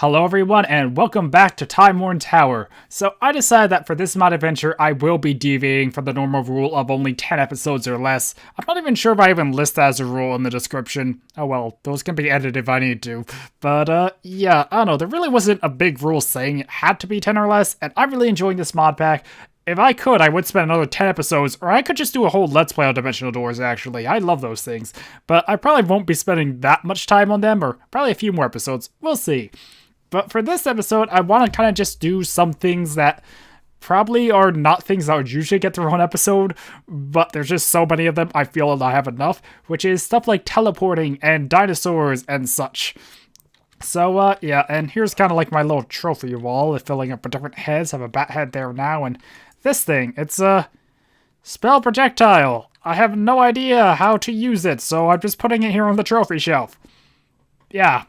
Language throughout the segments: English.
Hello everyone and welcome back to Timeworn Tower. So I decided that for this mod adventure I will be deviating from the normal rule of only 10 episodes or less. I'm not even sure if I even list that as a rule in the description. Oh well, those can be edited if I need to. But yeah, I don't know, there really wasn't a big rule saying it had to be 10 or less, and I'm really enjoying this mod pack. If I could, I would spend another 10 episodes, or I could just do a whole Let's Play on Dimensional Doors, actually. I love those things. But I probably won't be spending that much time on them, or probably a few more episodes. We'll see. But for this episode, I want to kind of just do some things that probably are not things that would usually get through one episode, but there's just so many of them, I feel that I have enough, which is stuff like teleporting and dinosaurs and such. So, yeah, and here's kind of like my little trophy wall, filling up with different heads. I have a bat head there now, and this thing, it's a spell projectile. I have no idea how to use it, so I'm just putting it here on the trophy shelf. Yeah.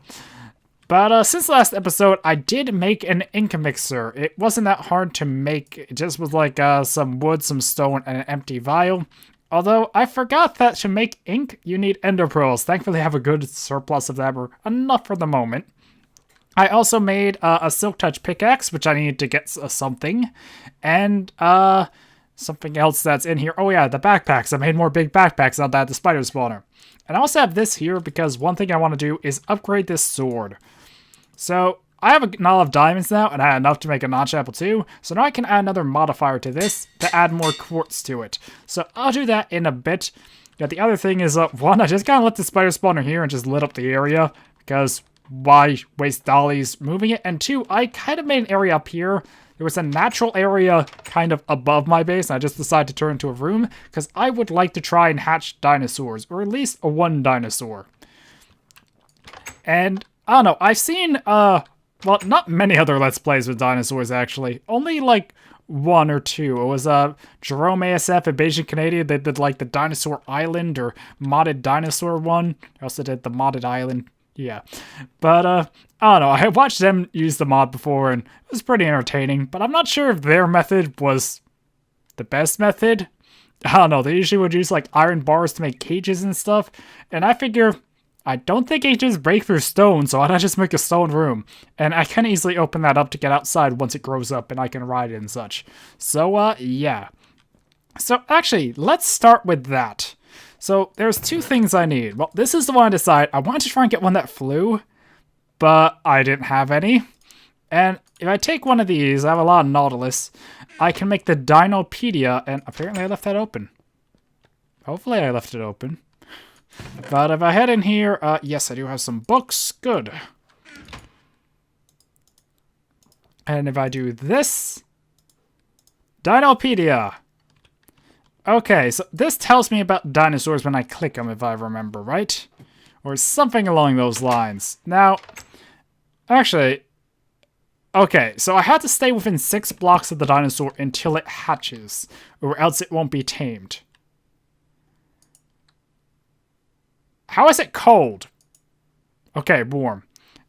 But since last episode, I did make an ink mixer. It wasn't that hard to make. It just was like some wood, some stone, and an empty vial. Although, I forgot that to make ink, you need ender pearls. Thankfully, I have a good surplus of them, or enough for the moment. I also made a silk touch pickaxe, which I needed to get something. And something else that's in here. Oh yeah, the backpacks. I made more big backpacks out that the spider spawner. And I also have this here because one thing I want to do is upgrade this sword. So, I have a lot of diamonds now, and I had enough to make a notch apple too, so now I can add another modifier to this to add more quartz to it. So, I'll do that in a bit. Yeah, the other thing is, one, I just kind of let the spider spawner here and just lit up the area, because why waste dollies moving it? And two, I kind of made an area up here. There was a natural area kind of above my base, and I just decided to turn into a room, because I would like to try and hatch dinosaurs, or at least one dinosaur. And I don't know, I've seen, well, not many other Let's Plays with dinosaurs, actually. Only, like, one or two. It was, Jerome ASF and Beijing Canadian. They did, like, the Dinosaur Island or Modded Dinosaur one. I also did the Modded Island. Yeah. But, I don't know. I watched them use the mod before, and it was pretty entertaining. But I'm not sure if their method was the best method. I don't know. They usually would use, like, iron bars to make cages and stuff. And I figure, I don't think cages break through stone, so why not just make a stone room? And I can easily open that up to get outside once it grows up and I can ride it and such. So, yeah. So, actually, let's start with that. So, there's two things I need. Well, this is the one I decided. I wanted to try and get one that flew, but I didn't have any. And if I take one of these, I have a lot of Nautilus, I can make the Dinopedia, and apparently I left that open. Hopefully I left it open. But if I head in here, yes, I do have some books. Good. And if I do this, Dinopedia. Okay, so this tells me about dinosaurs when I click them, if I remember, right? Or something along those lines. Now, actually, okay, so I have to stay within 6 blocks of the dinosaur until it hatches, or else it won't be tamed. How is it cold? Okay, warm.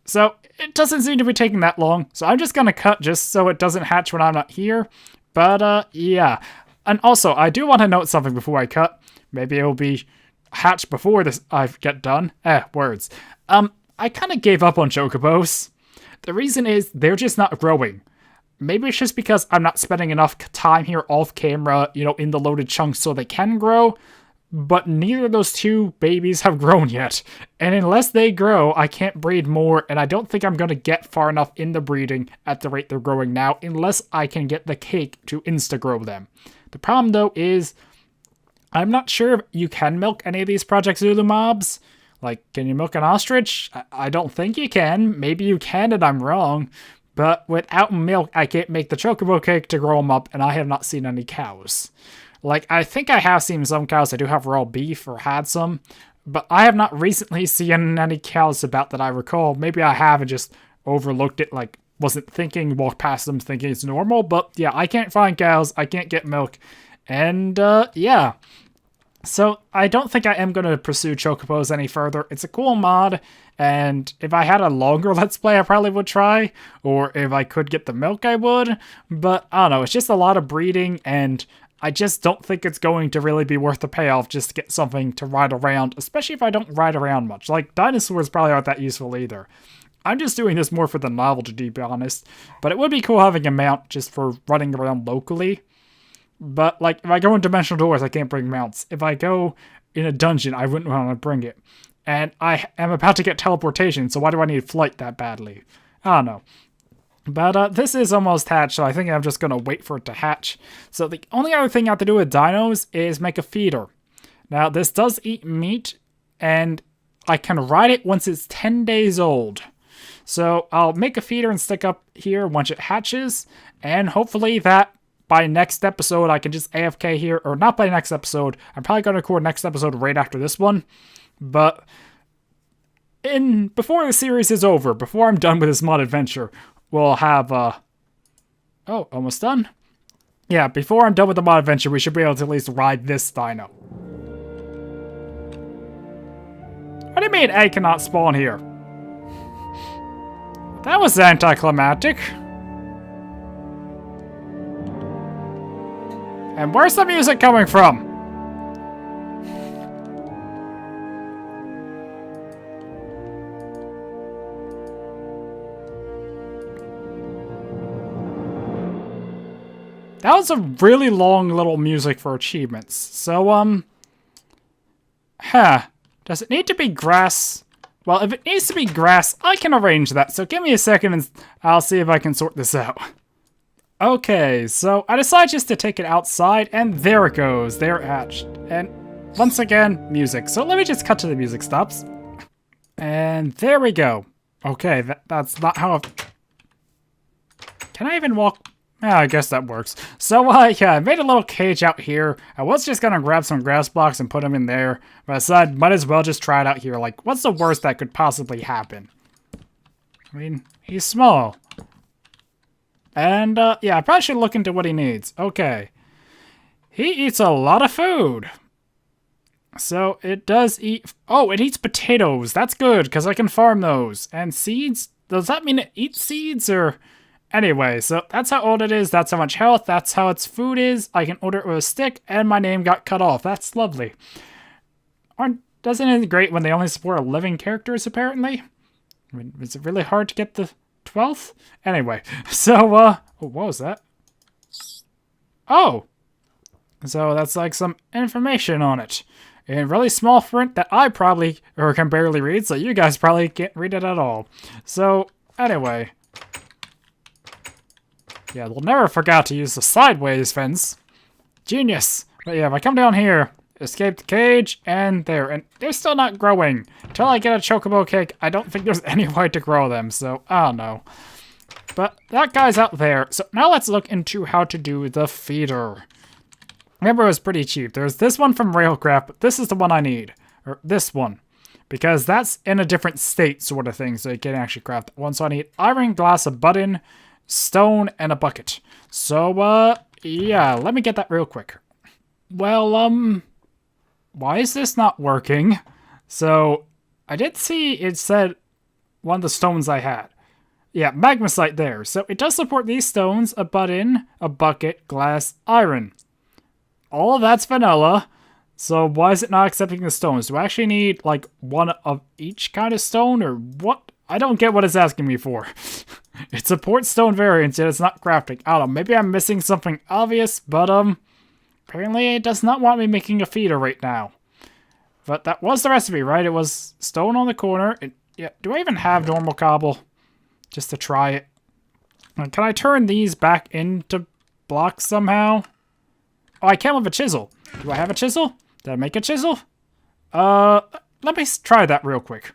So, it doesn't seem to be taking that long, so I'm just gonna cut just so it doesn't hatch when I'm not here. But, yeah. And also, I do want to note something before I cut. Maybe it will be hatched before this I get done. Words. I kind of gave up on chocobos. The reason is, they're just not growing. Maybe it's just because I'm not spending enough time here off camera, you know, in the loaded chunks so they can grow. But neither of those two babies have grown yet. And unless they grow, I can't breed more, and I don't think I'm going to get far enough in the breeding at the rate they're growing now, unless I can get the cake to insta-grow them. The problem, though, is I'm not sure if you can milk any of these Project Zulu mobs. Like, can you milk an ostrich? I don't think you can. Maybe you can, and I'm wrong. But without milk, I can't make the chocobo cake to grow them up, and I have not seen any cows. Like, I think I have seen some cows that do have raw beef, or had some, but I have not recently seen any cows about that I recall. Maybe I have and just overlooked it, like, wasn't thinking, walked past them thinking it's normal, but yeah, I can't find cows, I can't get milk, and, yeah. So, I don't think I am going to pursue chocobos any further. It's a cool mod, and if I had a longer Let's Play, I probably would try, or if I could get the milk, I would, but I don't know, it's just a lot of breeding, and I just don't think it's going to really be worth the payoff just to get something to ride around, especially if I don't ride around much. Like, dinosaurs probably aren't that useful either. I'm just doing this more for the novelty, to be honest. But it would be cool having a mount just for running around locally. But, like, if I go in Dimensional Doors, I can't bring mounts. If I go in a dungeon, I wouldn't want to bring it. And I am about to get teleportation, so why do I need flight that badly? I don't know. But this is almost hatched, so I think I'm just going to wait for it to hatch. So the only other thing I have to do with dinos is make a feeder. Now, this does eat meat, and I can ride it once it's 10 days old. So I'll make a feeder and stick up here once it hatches, and hopefully that by next episode I can just AFK here, or not by next episode. I'm probably going to record next episode right after this one, but before the series is over, before I'm done with this mod adventure, we'll have, oh, almost done? Yeah, before I'm done with the mod adventure, we should be able to at least ride this dino. What do you mean A cannot spawn here? That was anticlimactic. And where's the music coming from? That was a really long little music for achievements. So, does it need to be grass? Well, if it needs to be grass, I can arrange that. So give me a second and I'll see if I can sort this out. Okay, so I decided just to take it outside, and there it goes. There it hatched. And once again, music. So let me just cut to the music stops. And there we go. Okay, that's not how Can I even walk? Yeah, I guess that works. So, yeah, I made a little cage out here. I was just gonna grab some grass blocks and put them in there, but I decided might as well just try it out here. Like, what's the worst that could possibly happen? I mean, he's small. And, yeah, I probably should look into what he needs. Okay. He eats a lot of food. So, it does eat... Oh, it eats potatoes. That's good, because I can farm those. And seeds? Does that mean it eats seeds, or... Anyway, so that's how old it is, that's how much health, that's how its food is. I can order it with a stick, and my name got cut off. That's lovely. Doesn't it great when they only support 11 characters, apparently? I mean, is it really hard to get the 12th? Anyway, so, oh, what was that? Oh! So that's like some information on it. In really small print that I probably, or can barely read, so you guys probably can't read it at all. So, anyway... Yeah, they'll never forget to use the sideways fence. Genius! But yeah, if I come down here, escape the cage, and there. And they're still not growing. Until I get a chocobo cake, I don't think there's any way to grow them, so I don't know. But that guy's out there. So now let's look into how to do the feeder. Remember, it was pretty cheap. There's this one from Railcraft, but this is the one I need. Or this one. Because that's in a different state sort of thing, so you can actually craft that one. So I need iron, glass, a button, stone, and a bucket. So, yeah, let me get that real quick. Well, why is this not working? So, I did see it said one of the stones I had. Yeah, magmasite there. So, it does support these stones, a button, a bucket, glass, iron. All of that's vanilla. So, why is it not accepting the stones? Do I actually need, like, one of each kind of stone, or what? I don't get what it's asking me for. It supports stone variants, yet it's not crafting. I don't know, maybe I'm missing something obvious, but, apparently it does not want me making a feeder right now. But that was the recipe, right? It was stone on the corner. Yeah, do I even have normal cobble? Just to try it. Can I turn these back into blocks somehow? Oh, I can with a chisel. Do I have a chisel? Did I make a chisel? Let me try that real quick.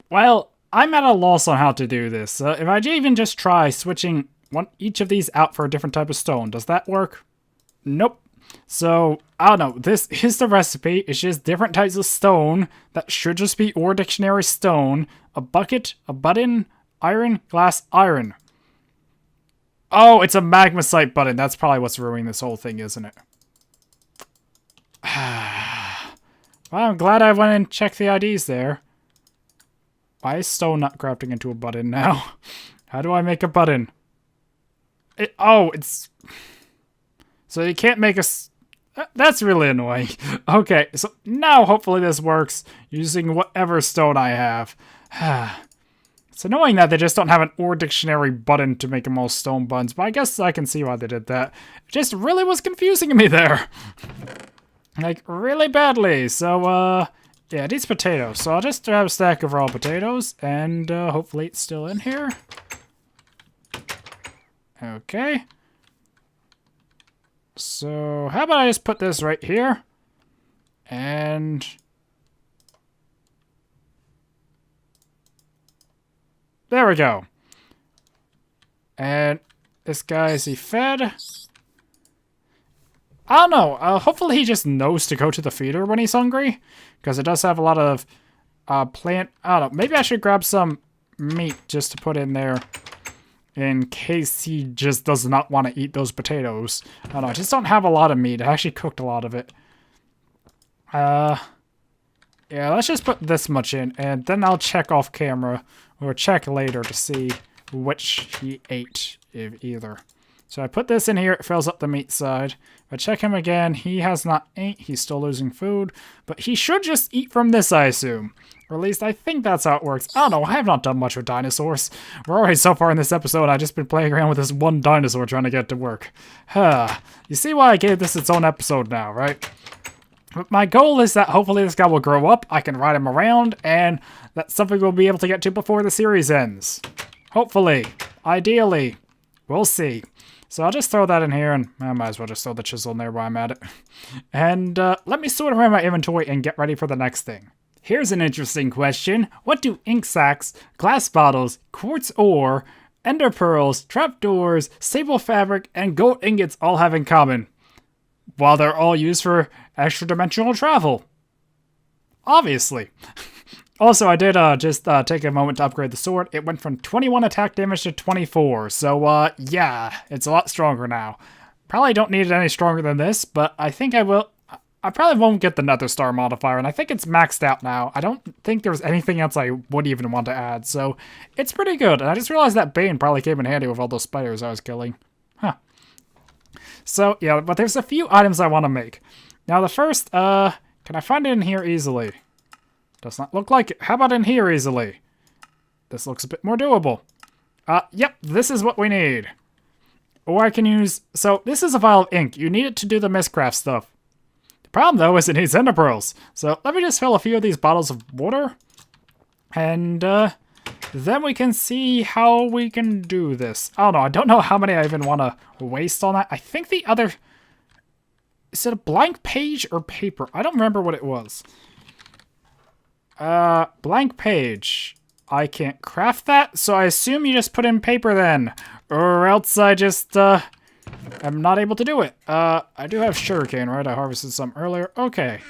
Well, I'm at a loss on how to do this. If I even just try switching each of these out for a different type of stone, does that work? Nope. So, I don't know. This is the recipe. It's just different types of stone that should just be Ore Dictionary stone. A bucket, a button, iron, glass, iron. Oh, it's a magmasite button. That's probably what's ruining this whole thing, isn't it? Well, I'm glad I went and checked the IDs there. Why is stone not crafting into a button now? How do I make a button? It's... So you can't make a... That's really annoying. Okay, so now hopefully this works using whatever stone I have. It's annoying that they just don't have an OR dictionary button to make them all stone buns, but I guess I can see why they did that. It just really was confusing me there. Like, really badly. So, yeah, these potatoes. So I'll just grab a stack of raw potatoes, and hopefully it's still in here. Okay. So, how about I just put this right here? And... there we go. And this guy, is he fed? I don't know. Hopefully he just knows to go to the feeder when he's hungry. Because it does have a lot of plant... I don't know. Maybe I should grab some meat just to put in there. In case he just does not want to eat those potatoes. I don't know. I just don't have a lot of meat. I actually cooked a lot of it. Yeah, let's just put this much in. And then I'll check off camera. Or check later to see which he ate, if either. So I put this in here, it fills up the meat side. If I check him again, he has not ate, he's still losing food. But he should just eat from this, I assume. Or at least I think that's how it works. I don't know, I have not done much with dinosaurs. We're already so far in this episode, I've just been playing around with this one dinosaur trying to get it to work. You see why I gave this its own episode now, right? But my goal is that hopefully this guy will grow up, I can ride him around, and that's something we'll be able to get to before the series ends. Hopefully. Ideally. We'll see. So I'll just throw that in here, and I might as well just throw the chisel in there while I'm at it. And let me sort around my inventory and get ready for the next thing. Here's an interesting question. What do ink sacs, glass bottles, quartz ore, ender pearls, trapdoors, sable fabric, and gold ingots all have in common? While they're all used for extra-dimensional travel. Obviously. Also, I did just take a moment to upgrade the sword. It went from 21 attack damage to 24. So, yeah, it's a lot stronger now. Probably don't need it any stronger than this, but I think I will. I probably won't get the Nether Star modifier, and I think it's maxed out now. I don't think there's anything else I would even want to add, so it's pretty good. And I just realized that Bane probably came in handy with all those spiders I was killing. Huh. So, yeah, but there's a few items I want to make. Now, the first, can I find it in here easily? Does not look like it. How about in here easily? This looks a bit more doable. Yep, this is what we need. Or I can use... so, this is a vial of ink. You need it to do the Mistcraft stuff. The problem, though, is it needs ender pearls. So, let me just fill a few of these bottles of water. And, then we can see how we can do this. I don't know. I don't know how many I even want to waste on that. I think the other... is it a blank page or paper? I don't remember what it was. Blank page. I can't craft that, so I assume you just put in paper then. Or else I just, am not able to do it. I do have sugarcane, right? I harvested some earlier. Okay.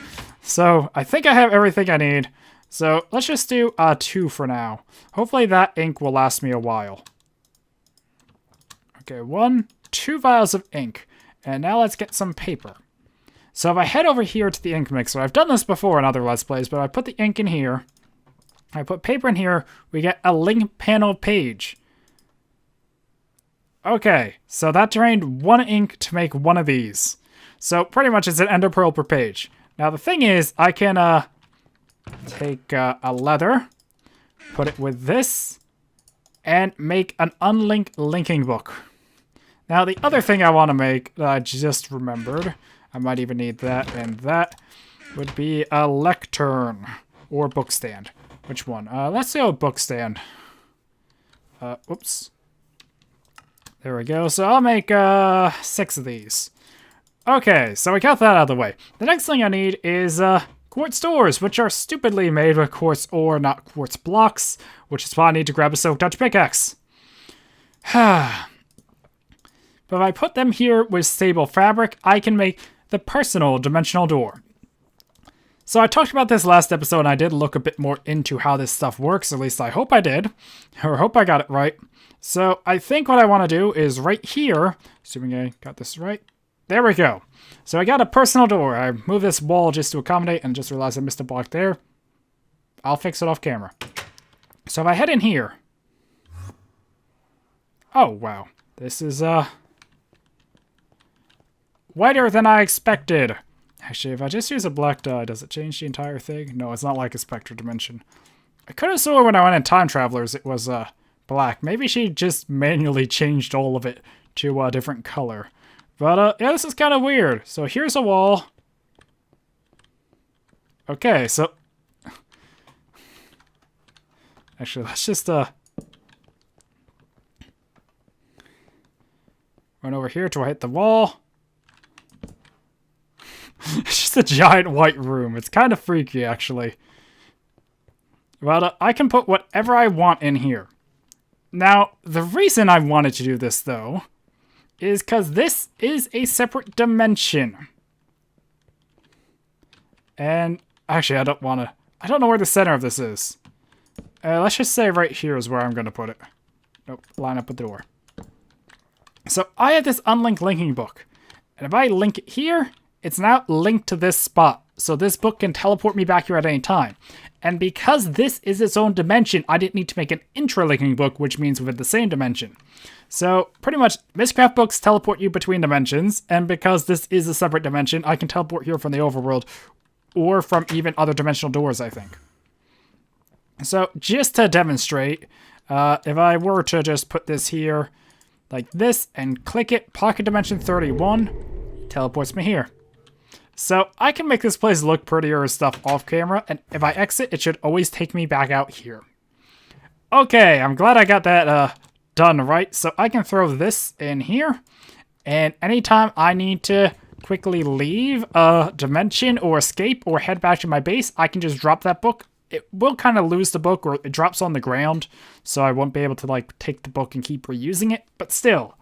So, I think I have everything I need. So, let's just do, 2 for now. Hopefully that ink will last me a while. Okay, 2 vials of ink. And now let's get some paper. So if I head over here to the ink mixer, I've done this before in other Let's Plays, but I put the ink in here. I put paper in here, we get a link panel page. Okay, so that drained 1 ink to make 1 of these. So pretty much it's an ender pearl per page. Now the thing is, I can take a leather, put it with this, and make an unlinked linking book. Now the other thing I want to make that I just remembered, I might even need that, and that would be a lectern or book stand. Which one? Let's go book stand. Oops. There we go. So I'll make 6 of these. Okay, so we got that out of the way. The next thing I need is quartz doors, which are stupidly made with quartz ore, not quartz blocks, which is why I need to grab a silk touch pickaxe. But if I put them here with sable fabric, I can make the personal dimensional door. So I talked about this last episode, and I did look a bit more into how this stuff works, at least I hope I did, or hope I got it right. So I think what I want to do is right here, assuming I got this right, there we go. So I got a personal door. I moved this wall just to accommodate and just realized I missed a block there. I'll fix it off camera. So if I head in here, oh wow, this is whiter than I expected. Actually, if I just use a black dye, does it change the entire thing? No, it's not like a spectral dimension. I could have sworn when I went in Time Travelers it was black. Maybe she just manually changed all of it to a different color. But yeah, this is kind of weird. So here's a wall. Okay, so actually let's just run over here till I hit the wall. It's just a giant white room. It's kind of freaky, actually. But I can put whatever I want in here. Now, the reason I wanted to do this, though, is because this is a separate dimension. And actually, I don't know where the center of this is. Let's just say right here is where I'm going to put it. Nope, line up with the door. So I have this unlinked linking book. And if I link it here, it's now linked to this spot. So this book can teleport me back here at any time. And because this is its own dimension, I didn't need to make an intralinking book, which means within the same dimension. So pretty much, Mistcraft books teleport you between dimensions. And because this is a separate dimension, I can teleport here from the overworld or from even other dimensional doors, I think. So just to demonstrate, if I were to just put this here like this and click it, Pocket Dimension 31 teleports me here. So I can make this place look prettier and stuff off camera, and if I exit, it should always take me back out here. Okay, I'm glad I got that done right. So I can throw this in here, and anytime I need to quickly leave a dimension or escape or head back to my base, I can just drop that book. It will kind of lose the book, or it drops on the ground, so I won't be able to like take the book and keep reusing it, but still.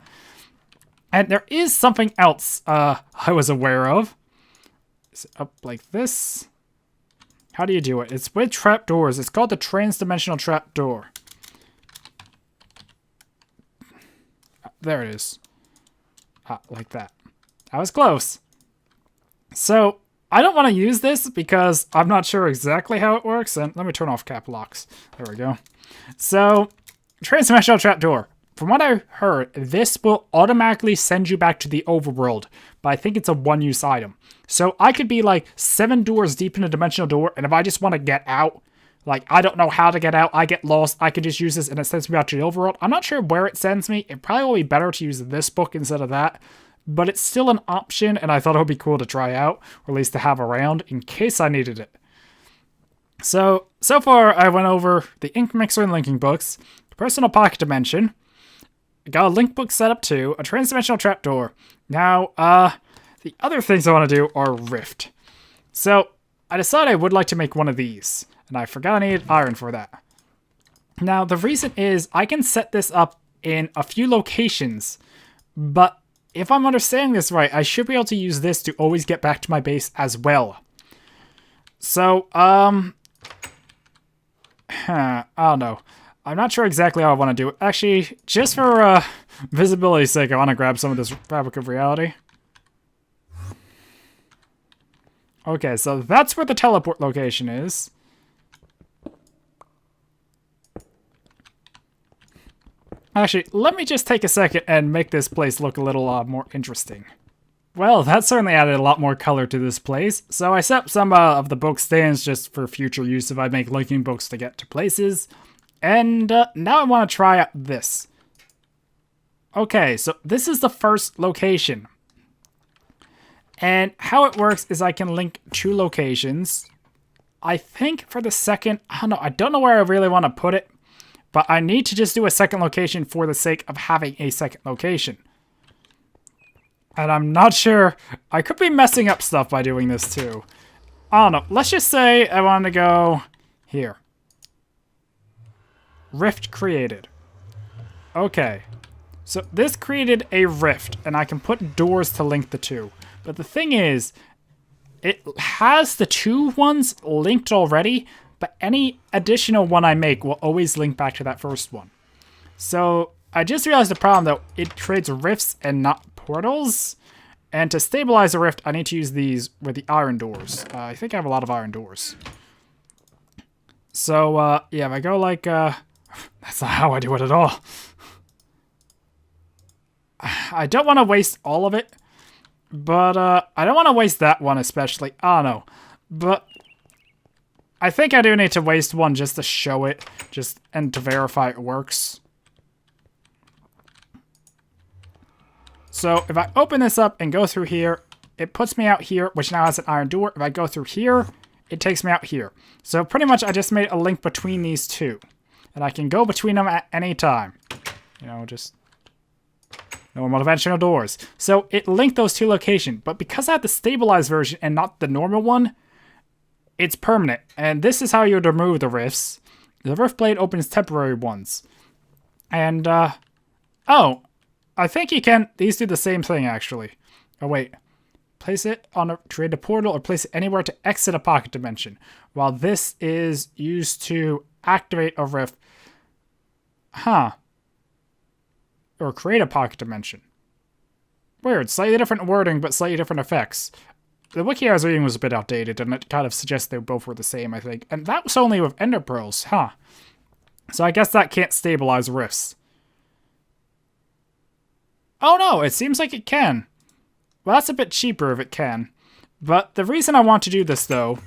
And there is something else I was aware of. Is it up like this? How do you do it? It's with trapdoors. It's called the trans-dimensional trapdoor. There it is. Like that. I was close. So, I don't want to use this because I'm not sure exactly how it works. And let me turn off cap locks. There we go. So, trans-dimensional trapdoor. From what I heard, this will automatically send you back to the overworld, but I think it's a one-use item. So I could be like 7 doors deep in a dimensional door, and if I just want to get out, like I don't know how to get out, I get lost, I can just use this and it sends me back to the overworld. I'm not sure where it sends me. It probably will be better to use this book instead of that, but it's still an option, and I thought it would be cool to try out, or at least to have around in case I needed it. So far I went over the ink mixer and linking books, personal pocket dimension, got a link book set up too, a trans-dimensional trapdoor. Now, the other things I want to do are rift. So, I decided I would like to make one of these, and I forgot I needed iron for that. Now, the reason is I can set this up in a few locations, but if I'm understanding this right, I should be able to use this to always get back to my base as well. So, I don't know. I'm not sure exactly how I want to do it. Actually, just for visibility's sake, I want to grab some of this Fabric of Reality. Okay, so that's where the teleport location is. Actually, let me just take a second and make this place look a little more interesting. Well, that certainly added a lot more color to this place, so I set up some of the book stands just for future use if I make linking books to get to places. And now I want to try out this. Okay, so this is the first location. And how it works is I can link 2 locations. I think for the second, I don't know where I really want to put it, but I need to just do a second location for the sake of having a second location. And I'm not sure, I could be messing up stuff by doing this too. I don't know, let's just say I want to go here. Rift created. Okay, so this created a rift, and I can put doors to link the 2. But the thing is, it has the 2 ones linked already, but any additional one I make will always link back to that first one. So I just realized the problem though, it creates rifts and not portals. And to stabilize a rift, I need to use these with the iron doors. I think I have a lot of iron doors. So yeah, if I go like, that's not how I do it at all. I don't want to waste all of it, but I don't want to waste that one especially. I don't know. But I think I do need to waste one just to show it, and to verify it works. So if I open this up and go through here, it puts me out here, which now has an iron door. If I go through here, it takes me out here. So pretty much I just made a link between these two. And I can go between them at any time. You know, just normal dimensional doors. So it linked those two locations. But because I have the stabilized version and not the normal one, it's permanent. And this is how you would remove the rifts. The rift blade opens temporary ones. And, oh, I think you can, these do the same thing actually. Oh wait, place it on a, create a portal or place it anywhere to exit a pocket dimension. While this is used to activate a rift. Huh. Or create a pocket dimension. Weird, slightly different wording but slightly different effects. The wiki I was reading was a bit outdated and it kind of suggests they both were the same, I think. And that was only with ender pearls, huh. So I guess that can't stabilize rifts. Oh no, it seems like it can. Well, that's a bit cheaper if it can. But the reason I want to do this, though,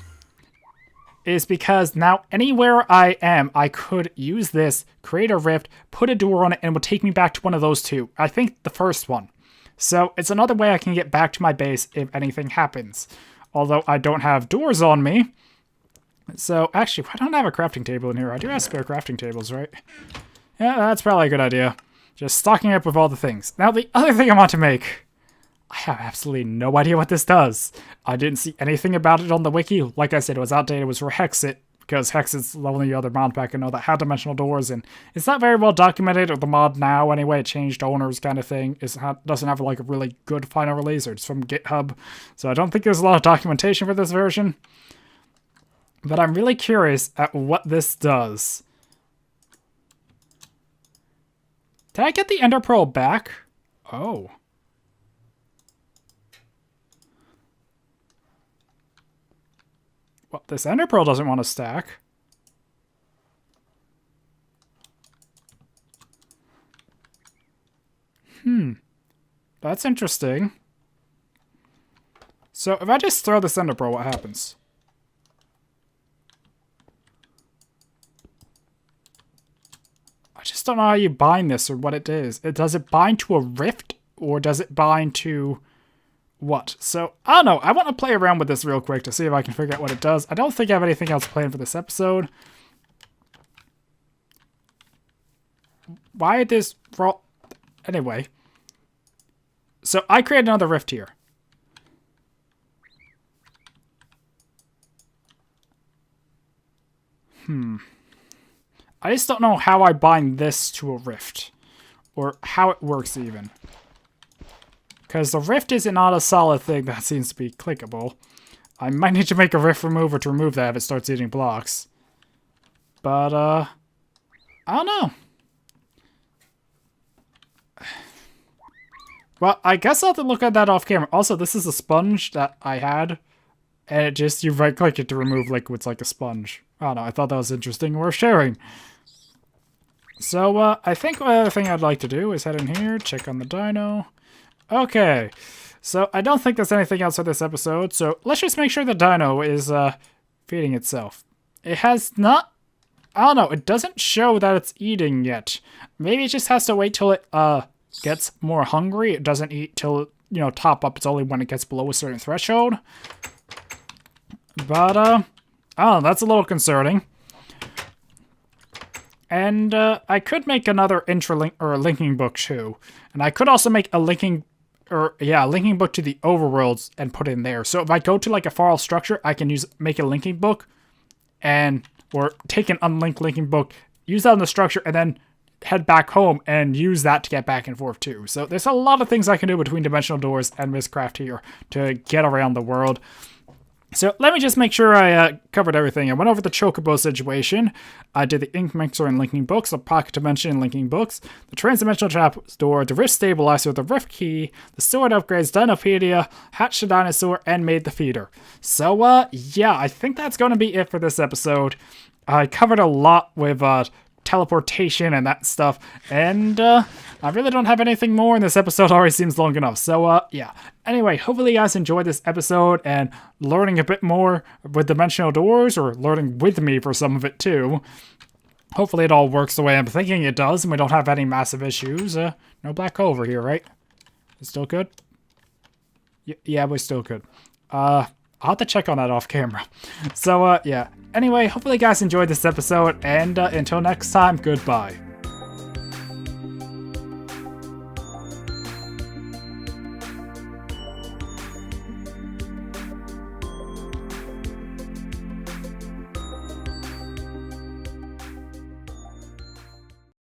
is because now anywhere I am, I could use this, create a rift, put a door on it, and it would take me back to one of those two. I think the first one. So it's another way I can get back to my base if anything happens. Although I don't have doors on me. So actually, why don't I have a crafting table in here? I do have spare crafting tables, right? Yeah, that's probably a good idea. Just stocking up with all the things. Now, the other thing I want to make, I have absolutely no idea what this does. I didn't see anything about it on the wiki. Like I said, it was outdated. It was for Hexit, because Hexit's the only other mod pack I know that had dimensional doors, and it's not very well documented, or the mod now anyway. It changed owners kind of thing. It doesn't have like a really good final release, or it's from GitHub. So I don't think there's a lot of documentation for this version. But I'm really curious at what this does. Did I get the ender pearl back? Oh. Well, this ender pearl doesn't want to stack. That's interesting. So if I just throw this ender pearl, what happens? I just don't know how you bind this or what it is. Does it bind to a rift or does it bind to what? So, I don't know. I want to play around with this real quick to see if I can figure out what it does. I don't think I have anything else planned for this episode. Why this... Anyway. So, I created another rift here. I just don't know how I bind this to a rift. Or how it works, even. Because the rift is not a solid thing that seems to be clickable. I might need to make a rift remover to remove that if it starts eating blocks. But, I don't know. Well, I guess I'll have to look at that off camera. Also, this is a sponge that I had. And it just, you right-click it to remove liquids like a sponge. I don't know, I thought that was interesting, worth sharing. So, I think the other thing I'd like to do is head in here, check on the dino. Okay, so I don't think there's anything else for this episode, so let's just make sure the dino is, feeding itself. It has not... I don't know, it doesn't show that it's eating yet. Maybe it just has to wait till it, gets more hungry. It doesn't eat till, you know, top up. It's only when it gets below a certain threshold. But, oh, that's a little concerning. And, I could make another interlink, or a linking book, too. And I could also make a linking, a linking book to the overworlds and put it in there. So if I go to, like, a file structure, I can make a linking book, or take an unlinked linking book, use that in the structure, and then head back home and use that to get back and forth, too. So there's a lot of things I can do between Dimensional Doors and Mistcraft here to get around the world. So let me just make sure I covered everything. I went over the Chocobo situation. I did the Ink Mixer and linking books, the Pocket Dimension and linking books, the Transdimensional Trap Door, the Rift Stabilizer, the Rift Key, the Sword Upgrades, Dinopedia, Hatched the Dinosaur, and made the feeder. So, yeah, I think that's going to be it for this episode. I covered a lot with teleportation and that stuff. And I really don't have anything more, and this episode already seems long enough. So yeah. Anyway, hopefully you guys enjoyed this episode and learning a bit more with dimensional doors, or learning with me for some of it too. Hopefully it all works the way I'm thinking it does, and we don't have any massive issues. No black hole over here, right? It's still good? Yeah, we're still good. I'll have to check on that off camera. So, yeah. Anyway, hopefully you guys enjoyed this episode, and until next time, goodbye.